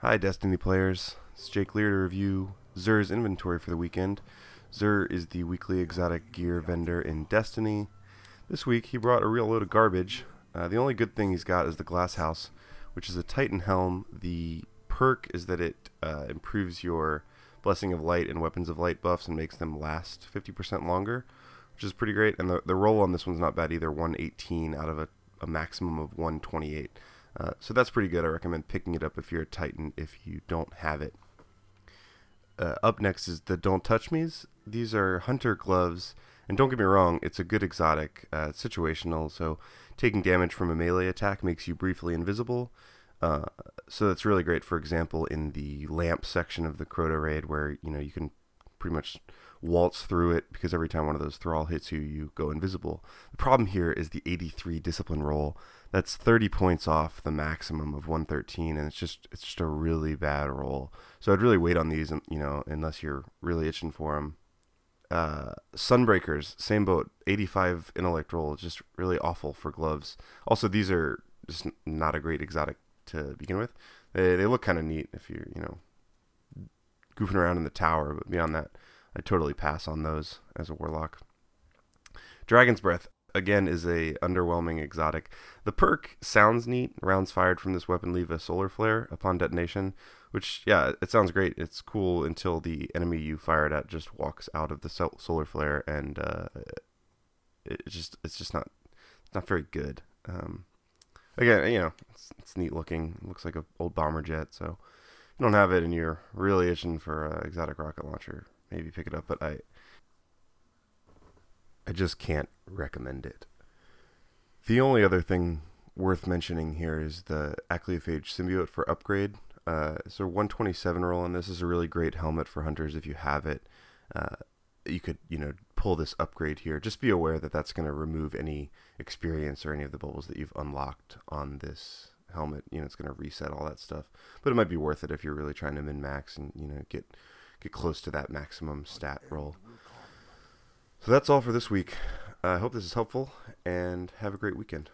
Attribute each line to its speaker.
Speaker 1: Hi Destiny players, it's Jake Lear to review Xur's inventory for the weekend. Xur is the weekly exotic gear vendor in Destiny. This week he brought a real load of garbage. The only good thing he's got is the Glass House, which is a Titan helm. The perk is that it improves your Blessing of Light and Weapons of Light buffs and makes them last 50% longer, which is pretty great. And the roll on this one's not bad either, 118 out of a maximum of 128. So that's pretty good. I recommend picking it up if you're a Titan if you don't have it. Up next is the Don't Touch Me's. These are hunter gloves, and don't get me wrong, it's a good exotic. It's situational, so taking damage from a melee attack makes you briefly invisible. So that's really great, for example, in the lamp section of the Crota raid, where you can pretty much waltz through it because every time one of those thrall hits you, you go invisible. The problem here is the 83 discipline roll. That's 30 points off the maximum of 113, and it's just a really bad roll. So I'd really wait on these, unless you're really itching for them. Sunbreakers, same boat. 85 intellect roll, just really awful for gloves. Also, these are just not a great exotic to begin with. They look kind of neat if you're goofing around in the tower, but beyond that, I totally pass on those as a Warlock. Dragon's Breath, again, is a underwhelming exotic. The perk sounds neat. Rounds fired from this weapon leave a solar flare upon detonation, which, yeah, it sounds great. It's cool until the enemy you fired at just walks out of the solar flare, and it's just not very good. Again, it's neat looking. It looks like an old bomber jet, so if you don't have it and you're really itching for an exotic rocket launcher, maybe pick it up, but I just can't recommend it. The only other thing worth mentioning here is the Acleophage Symbiote for upgrade. So 127 roll on this is a really great helmet for hunters if you have it. You could, pull this upgrade here. Just be aware that that's going to remove any experience or any of the bubbles that you've unlocked on this helmet. It's going to reset all that stuff. But it might be worth it if you're really trying to min-max and, get close to that maximum stat roll. So that's all for this week. I hope this is helpful, and have a great weekend.